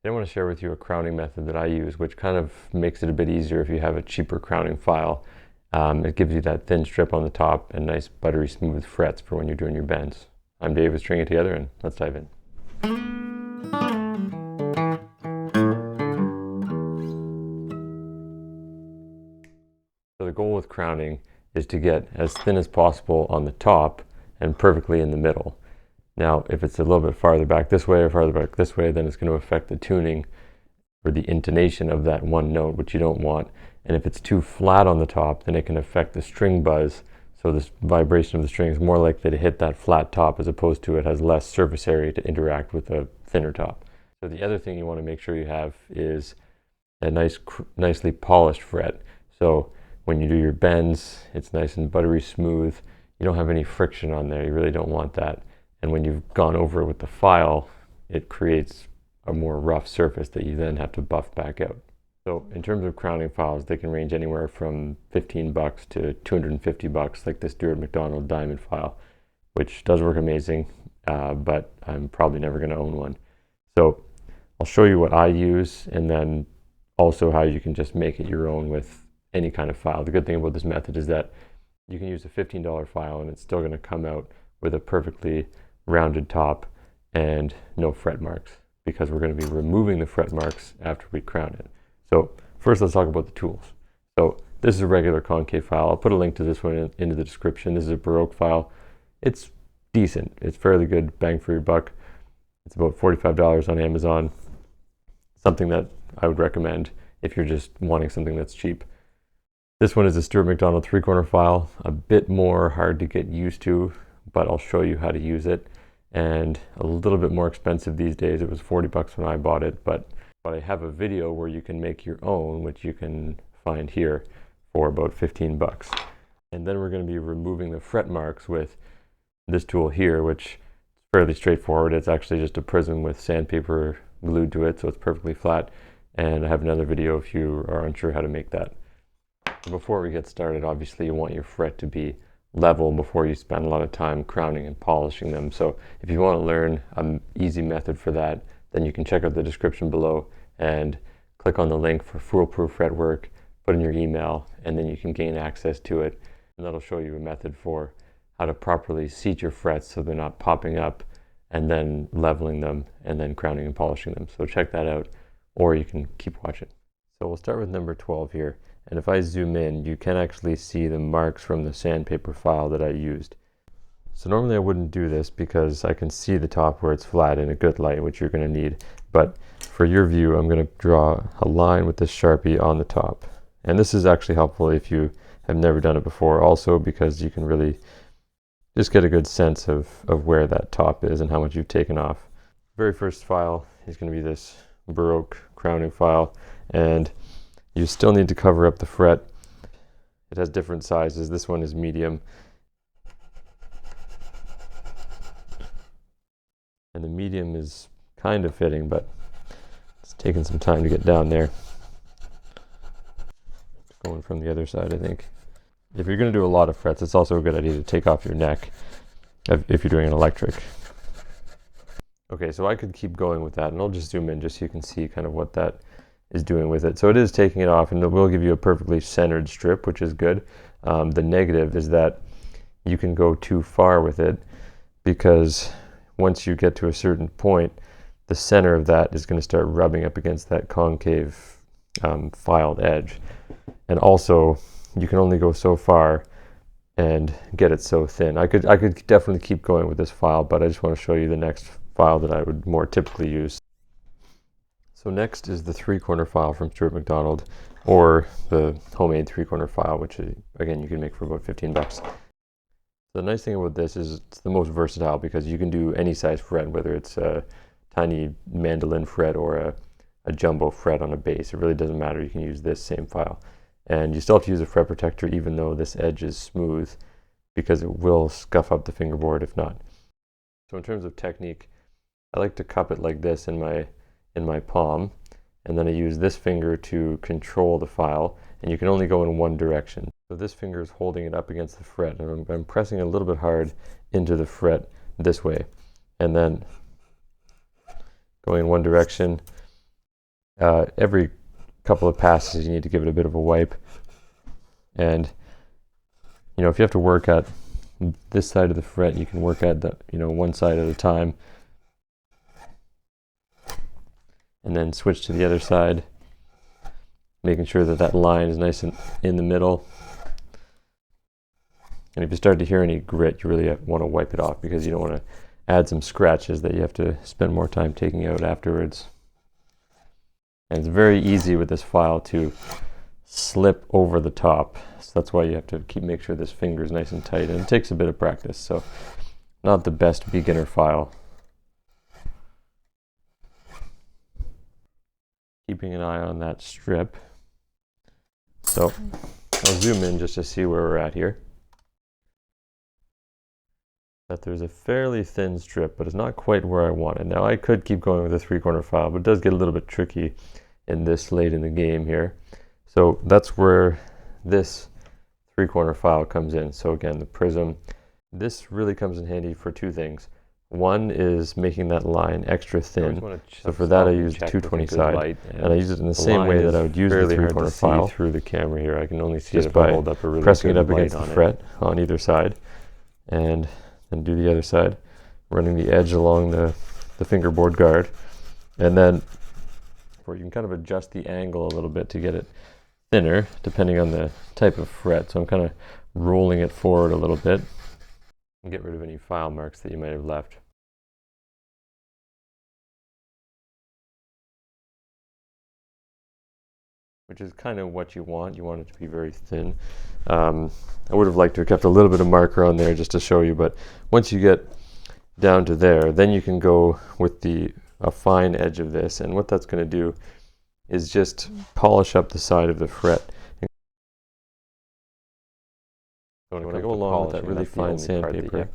I want to share with you a crowning method that I use, which kind of makes it a bit easier if you have a cheaper crowning file. It gives you that thin strip on the top and nice buttery smooth frets for when you're doing your bends. I'm Dave with String It Together, and let's dive in. So the goal with crowning is to get as thin as possible on the top and perfectly in the middle. Now, if it's a little bit farther back this way or farther back this way, then it's going to affect the tuning or the intonation of that one note, which you don't want. And if it's too flat on the top, then it can affect the string buzz. So this vibration of the string is more likely to hit that flat top as opposed to it has less surface area to interact with a thinner top. So the other thing you want to make sure you have is a nicely polished fret. So when you do your bends, it's nice and buttery smooth. You don't have any friction on there. You really don't want that. And when you've gone over it with the file, it creates a more rough surface that you then have to buff back out. So in terms of crowning files, they can range anywhere from $15 to $250, like this Stuart McDonald diamond file, which does work amazing, but I'm probably never going to own one. So I'll show you what I use, and then also how you can just make it your own with any kind of file. The good thing about this method is that you can use a $15 file and it's still going to come out with a perfectly rounded top and no fret marks, because we're going to be removing the fret marks after we crown it. So first, let's talk about the tools. So this is a regular concave file. I'll put a link to this one into the description. This is a Baroque file. It's decent. It's fairly good bang for your buck. It's about $45 on Amazon. Something that I would recommend if you're just wanting something that's cheap. This one is a Stuart McDonald 3-corner file, a bit more hard to get used to, but I'll show you how to use it. And a little bit more expensive these days. It was $40 when I bought it, but I have a video where you can make your own, which you can find here for about $15. And then we're going to be removing the fret marks with this tool here, which is fairly straightforward. It's actually just a prism with sandpaper glued to it, so it's perfectly flat. And I have another video if you are unsure how to make that. Before we get started, obviously you want your fret to be level before you spend a lot of time crowning and polishing them. So if you want to learn an easy method for that, then you can check out the description below and click on the link for Foolproof Fretwork, put in your email, and then you can gain access to it. And that'll show you a method for how to properly seat your frets so they're not popping up, and then leveling them, and then crowning and polishing them. So check that out, or you can keep watching. So we'll start with number 12 here. And if I zoom in, you can actually see the marks from the sandpaper file that I used. So normally I wouldn't do this because I can see the top where it's flat in a good light, which you're going to need. But for your view, I'm going to draw a line with this Sharpie on the top. And this is actually helpful if you have never done it before, also because you can really just get a good sense of where that top is and how much you've taken off. The very first file is going to be this Baroque crowning file, and you still need to cover up the fret. It has different sizes. This one is medium. And the medium is kind of fitting, but it's taking some time to get down there. Going from the other side, I think. If you're going to do a lot of frets, it's also a good idea to take off your neck if you're doing an electric. Okay, so I could keep going with that, and I'll just zoom in just so you can see kind of what that is doing with it. So it is taking it off, and it will give you a perfectly centered strip, which is good. The negative is that you can go too far with it, because once you get to a certain point, the center of that is going to start rubbing up against that concave filed edge. And also, you can only go so far and get it so thin. I could definitely keep going with this file, but I just want to show you the next file that I would more typically use. So next is the 3-corner file from Stuart McDonald, or the homemade 3-corner file, which again you can make for about $15. The nice thing about this is it's the most versatile because you can do any size fret, whether it's a tiny mandolin fret or a jumbo fret on a bass. It really doesn't matter. You can use this same file. And you still have to use a fret protector even though this edge is smooth, because it will scuff up the fingerboard if not. So in terms of technique, I like to cup it like this in my palm, and then I use this finger to control the file, and you can only go in one direction. So this finger is holding it up against the fret, and I'm pressing a little bit hard into the fret this way, and then going in one direction, Every couple of passes you need to give it a bit of a wipe. And if you have to work at this side of the fret, you can work at the one side at a time, and then switch to the other side, making sure that that line is nice and in the middle. And if you start to hear any grit, you really want to wipe it off, because you don't want to add some scratches that you have to spend more time taking out afterwards. And it's very easy with this file to slip over the top, so that's why you have to make sure this finger is nice and tight, and it takes a bit of practice, so not the best beginner file. Keeping an eye on that strip. So I'll zoom in just to see where we're at here. That there's a fairly thin strip, but it's not quite where I want it. Now I could keep going with a 3-corner file, but it does get a little bit tricky in this late in the game here. So that's where this 3-corner file comes in. So again, the prism. This really comes in handy for two things. One is making that line extra thin. So for that I use 220 side, and I use it in the same way that I would use the 3-corner file. Through the camera here, I can only see it by pressing it up against the fret on either side, and then do the other side, running the edge along the fingerboard guard, and then where you can kind of adjust the angle a little bit to get it thinner depending on the type of fret. So I'm kind of rolling it forward a little bit and get rid of any file marks that you might have left. Which is kind of what you want. You want it to be very thin. I would have liked to have kept a little bit of marker on there just to show you, but once you get down to there, then you can go with a fine edge of this, and what that's going to do is just polish up the side of the fret. So when I go along with that really fine sandpaper,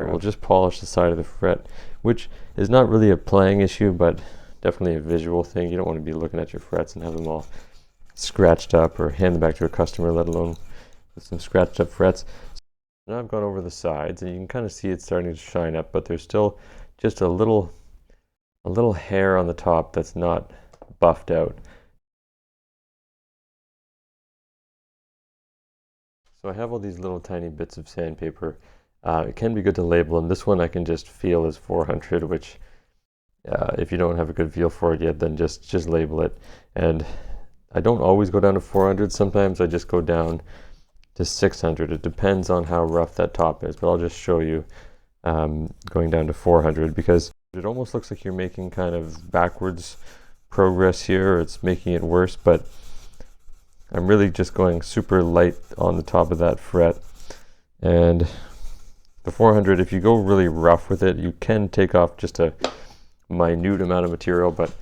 we'll just polish the side of the fret, which is not really a playing issue, but definitely a visual thing. You don't want to be looking at your frets and have them all scratched up, or hand them back to a customer, let alone with some scratched up frets. So now I've gone over the sides, and you can kind of see it's starting to shine up, but there's still just a little hair on the top that's not buffed out. So I have all these little tiny bits of sandpaper. It can be good to label them. This one I can just feel is 400, which if you don't have a good feel for it yet, then just label it. And I don't always go down to 400. Sometimes I just go down to 600. It depends on how rough that top is, but I'll just show you going down to 400, because it almost looks like you're making kind of backwards progress here, or it's making it worse, but I'm really just going super light on the top of that fret. And the 400, if you go really rough with it, you can take off just a minute amount of material, but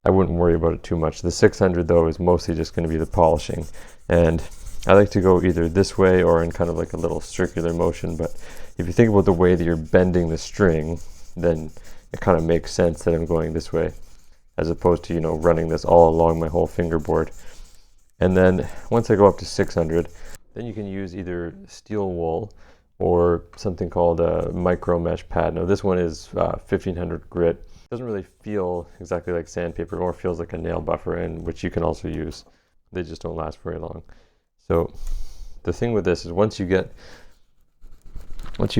I wouldn't worry about it too much. The 600 though is mostly just going to be the polishing, and I like to go either this way or in kind of like a little circular motion. But if you think about the way that you're bending the string, then it kind of makes sense that I'm going this way, as opposed to running this all along my whole fingerboard. And then once I go up to 600, then you can use either steel wool or something called a micro mesh pad. Now this one is 1500 grit. It doesn't really feel exactly like sandpaper, or feels like a nail buffer, and which you can also use. They just don't last very long. So the thing with this is once you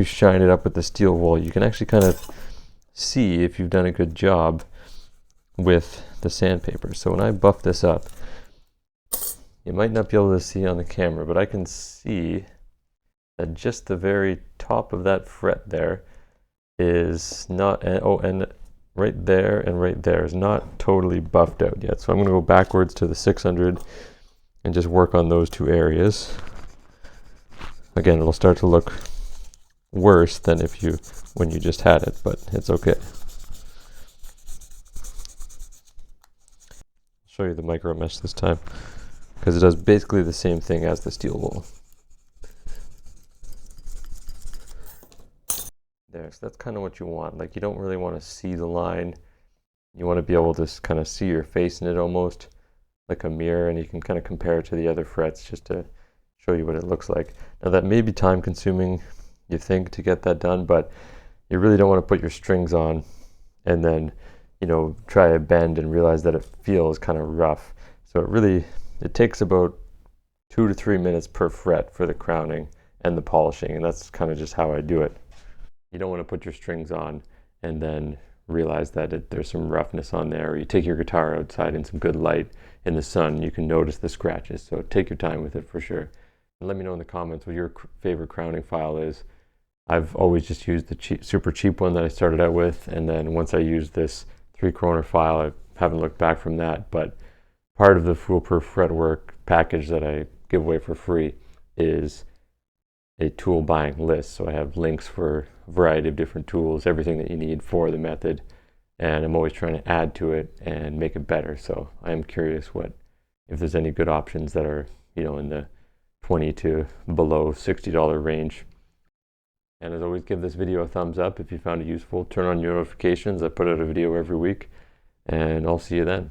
shine it up with the steel wool, you can actually kind of see if you've done a good job with the sandpaper. So when I buff this up, you might not be able to see on the camera, but I can see that just the very top of that fret there is not, and right there and right there is not totally buffed out yet. So I'm going to go backwards to the 600 and just work on those two areas. Again, it'll start to look worse than when you just had it, but it's okay. I'll show you the micro mesh this time, because it does basically the same thing as the steel wool. There, so that's kind of what you want. Like, you don't really want to see the line. You want to be able to kind of see your face in it, almost like a mirror, and you can kind of compare it to the other frets just to show you what it looks like. Now that may be time consuming, you think, to get that done, but you really don't want to put your strings on and then try a bend and realize that it feels kind of rough. So it takes about 2 to 3 minutes per fret for the crowning and the polishing, and that's kind of just how I do it. You don't want to put your strings on and then realize that there's some roughness on there, or you take your guitar outside in some good light in the sun, you can notice the scratches. So take your time with it for sure. And let me know in the comments what your favorite crowning file is. I've always just used the super cheap one that I started out with, and then once I used this 3-kroner file, I haven't looked back from that. But part of the Foolproof Fretwork package that I give away for free is a tool buying list. So I have links for a variety of different tools, everything that you need for the method, and I'm always trying to add to it and make it better. So I am curious if there's any good options that are in the $20 to below $60 range. And as always, give this video a thumbs up if you found it useful. Turn on your notifications. I put out a video every week, and I'll see you then.